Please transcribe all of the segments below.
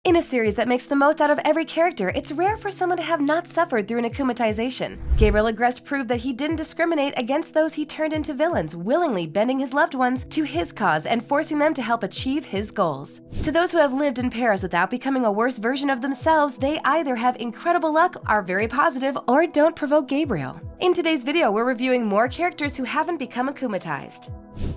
In a series that makes the most out of every character, it's rare for someone to have not suffered through an akumatization. Gabriel Agreste proved that he didn't discriminate against those he turned into villains, willingly bending his loved ones to his cause and forcing them to help achieve his goals. To those who have lived in Paris without becoming a worse version of themselves, they either have incredible luck, are very positive, or don't provoke Gabriel. In today's video, we're reviewing more characters who haven't become akumatized.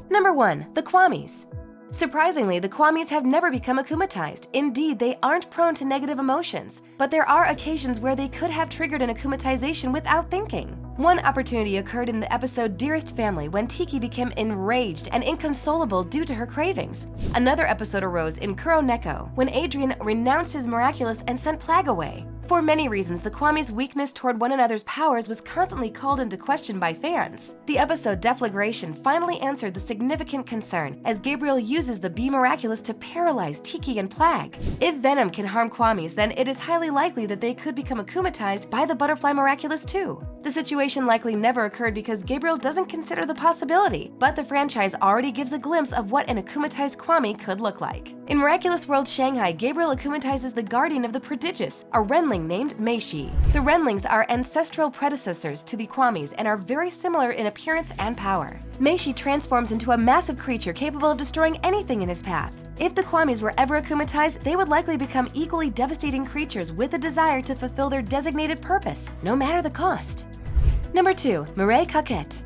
Number 1. The Kwamis. Surprisingly, the Kwamis have never become akumatized. Indeed, they aren't prone to negative emotions, but there are occasions where they could have triggered an akumatization without thinking. One opportunity occurred in the episode Dearest Family when Tiki became enraged and inconsolable due to her cravings. Another episode arose in Kuro Neko when Adrian renounced his Miraculous and sent Plague away. For many reasons, the Kwamis' weakness toward one another's powers was constantly called into question by fans. The episode Deflagration finally answered the significant concern, as Gabriel uses the Be Miraculous to paralyze Tiki and Plague. If venom can harm Kwamis, then it is highly likely that they could become akumatized by the Butterfly Miraculous too. The situation likely never occurred because Gabriel doesn't consider the possibility, but the franchise already gives a glimpse of what an akumatized Kwami could look like. In Miraculous World Shanghai, Gabriel akumatizes the Guardian of the Prodigious, a Renling named Meishi. The Renlings are ancestral predecessors to the Kwamis and are very similar in appearance and power. Meishi transforms into a massive creature capable of destroying anything in his path. If the Kwamis were ever akumatized, they would likely become equally devastating creatures with a desire to fulfill their designated purpose, no matter the cost. Number 2. Mireille Coquette.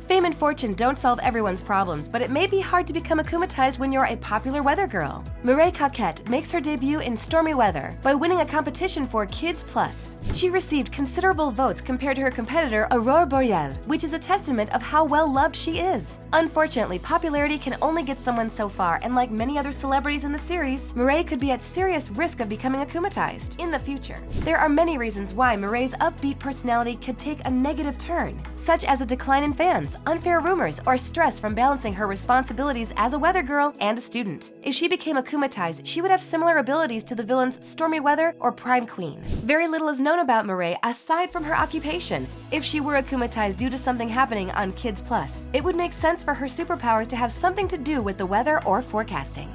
Fame and fortune don't solve everyone's problems, but it may be hard to become akumatized when you're a popular weather girl. Mireille Coquette makes her debut in Stormy Weather by winning a competition for Kids Plus. She received considerable votes compared to her competitor Aurore Boreal, which is a testament of how well loved she is. Unfortunately, popularity can only get someone so far, and like many other celebrities in the series, Mireille could be at serious risk of becoming akumatized in the future. There are many reasons why Mireille's upbeat personality could take a negative turn, such as a decline in fans, unfair rumors, or stress from balancing her responsibilities as a weather girl and a student. If she became akumatized, she would have similar abilities to the villains Stormy Weather or Prime Queen. Very little is known about Mireille aside from her occupation. If she were akumatized due to something happening on Kids Plus, it would make sense for her superpowers to have something to do with the weather or forecasting.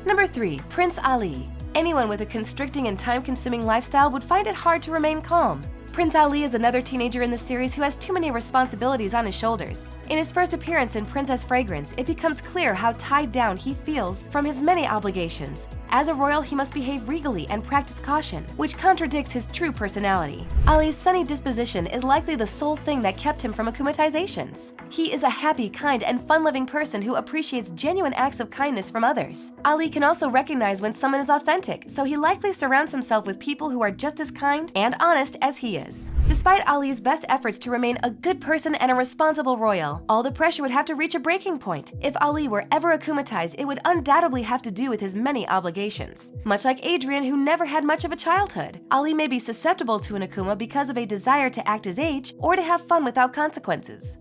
Number 3. Prince Ali. Anyone with a constricting and time-consuming lifestyle would find it hard to remain calm. Prince Ali is another teenager in the series who has too many responsibilities on his shoulders. In his first appearance in Princess Fragrance, it becomes clear how tied down he feels from his many obligations. As a royal, he must behave regally and practice caution, which contradicts his true personality. Ali's sunny disposition is likely the sole thing that kept him from akumatizations. He is a happy, kind, and fun-loving person who appreciates genuine acts of kindness from others. Ali can also recognize when someone is authentic, so he likely surrounds himself with people who are just as kind and honest as he is. Despite Ali's best efforts to remain a good person and a responsible royal, all the pressure would have to reach a breaking point. If Ali were ever akumatized, it would undoubtedly have to do with his many obligations. Much like Adrian, who never had much of a childhood, Ali may be susceptible to an akuma because of a desire to act his age or to have fun without consequences.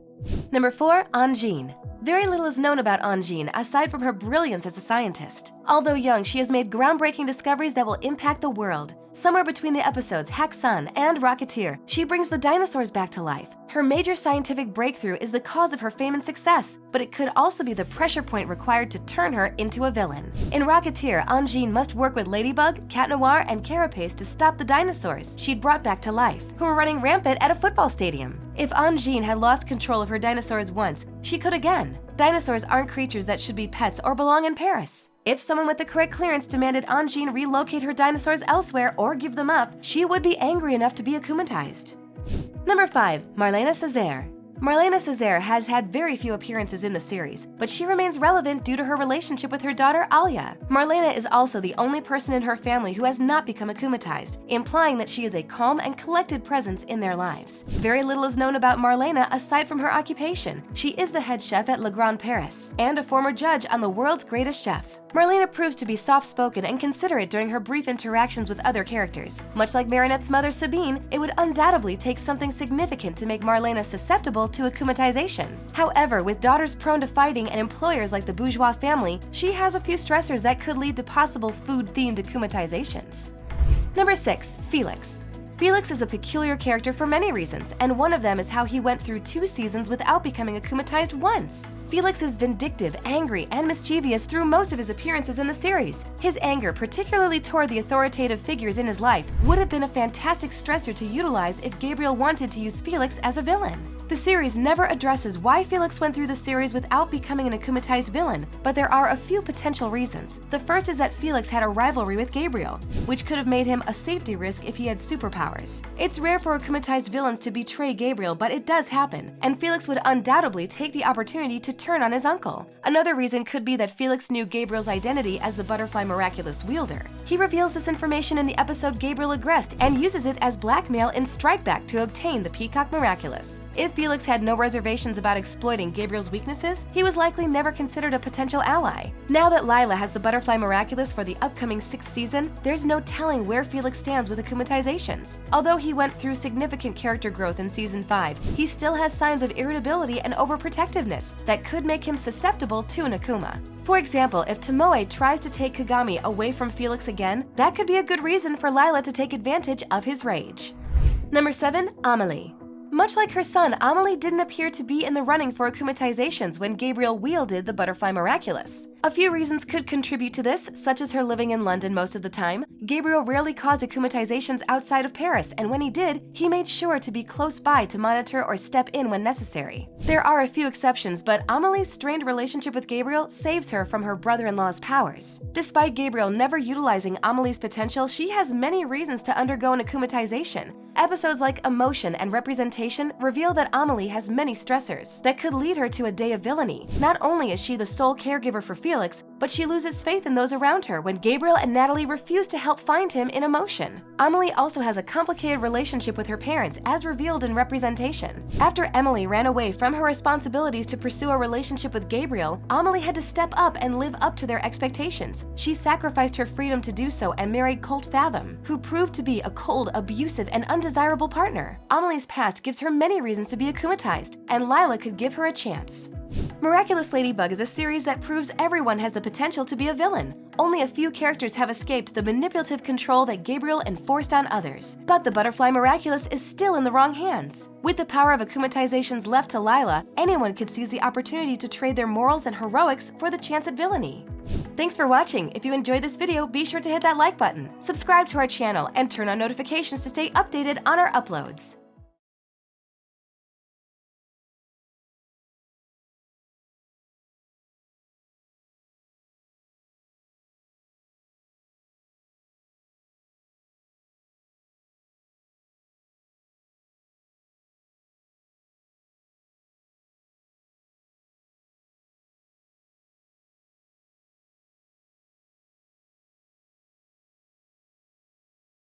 Number 4. Anjin. Very little is known about Anjin aside from her brilliance as a scientist. Although young, she has made groundbreaking discoveries that will impact the world. Somewhere between the episodes Hack Sun and Rocketeer, she brings the dinosaurs back to life. Her major scientific breakthrough is the cause of her fame and success, but it could also be the pressure point required to turn her into a villain. In Rocketeer, Anjin must work with Ladybug, Cat Noir, and Carapace to stop the dinosaurs she'd brought back to life, who were running rampant at a football stadium. If Anjin had lost control of her dinosaurs once, she could again. Dinosaurs aren't creatures that should be pets or belong in Paris. If someone with the correct clearance demanded Anjin relocate her dinosaurs elsewhere or give them up, she would be angry enough to be akumatized. Number 5. Marlena Césaire. Marlena Césaire has had very few appearances in the series, but she remains relevant due to her relationship with her daughter Alia. Marlena is also the only person in her family who has not become akumatized, implying that she is a calm and collected presence in their lives. Very little is known about Marlena aside from her occupation. She is the head chef at Le Grand Paris and a former judge on The World's Greatest Chef. Marlena proves to be soft-spoken and considerate during her brief interactions with other characters. Much like Marinette's mother Sabine, it would undoubtedly take something significant to make Marlena susceptible to akumatization. However, with daughters prone to fighting and employers like the bourgeois family, she has a few stressors that could lead to possible food-themed akumatizations. Number 6. Felix. Felix is a peculiar character for many reasons, and one of them is how he went through 2 seasons without becoming akumatized once. Felix is vindictive, angry, and mischievous through most of his appearances in the series. His anger, particularly toward the authoritative figures in his life, would have been a fantastic stressor to utilize if Gabriel wanted to use Felix as a villain. The series never addresses why Felix went through the series without becoming an akumatized villain, but there are a few potential reasons. The first is that Felix had a rivalry with Gabriel, which could have made him a safety risk if he had superpowers. It's rare for akumatized villains to betray Gabriel, but it does happen, and Felix would undoubtedly take the opportunity to turn on his uncle. Another reason could be that Felix knew Gabriel's identity as the butterfly Miraculous wielder. He reveals this information in the episode Gabriel Agreste and uses it as blackmail in Strike Back to obtain the Peacock Miraculous. If Felix had no reservations about exploiting Gabriel's weaknesses, he was likely never considered a potential ally. Now that Lila has the butterfly Miraculous for the upcoming 6th season, there's no telling where Felix stands with akumatizations. Although he went through significant character growth in Season 5, he still has signs of irritability and overprotectiveness that could make him susceptible to an akuma. For example, if Tomoe tries to take Kagami away from Felix again, that could be a good reason for Lila to take advantage of his rage. Number 7. Amelie. Much like her son, Amelie didn't appear to be in the running for akumatizations when Gabriel wielded the butterfly Miraculous. A few reasons could contribute to this, such as her living in London most of the time. Gabriel rarely caused akumatizations outside of Paris, and when he did, he made sure to be close by to monitor or step in when necessary. There are a few exceptions, but Amelie's strained relationship with Gabriel saves her from her brother-in-law's powers. Despite Gabriel never utilizing Amelie's potential, she has many reasons to undergo an akumatization. Episodes like Emotion and Representation reveal that Amelie has many stressors that could lead her to a day of villainy. Not only is she the sole caregiver for Felix, but she loses faith in those around her when Gabriel and Natalie refuse to help find him in Emotion. Amelie also has a complicated relationship with her parents, as revealed in Representation. After Emily ran away from her responsibilities to pursue a relationship with Gabriel, Amelie had to step up and live up to their expectations. She sacrificed her freedom to do so and married Colt Fathom, who proved to be a cold, abusive, and undesirable partner. Amelie's past gives her many reasons to be akumatized, and Lila could give her a chance. Miraculous Ladybug is a series that proves everyone has the potential to be a villain. Only a few characters have escaped the manipulative control that Gabriel enforced on others. But the butterfly Miraculous is still in the wrong hands. With the power of akumatizations left to Lila, anyone could seize the opportunity to trade their morals and heroics for the chance at villainy. Thanks for watching. If you enjoyed this video, be sure to hit that like button, subscribe to our channel, and turn on notifications to stay updated on our uploads.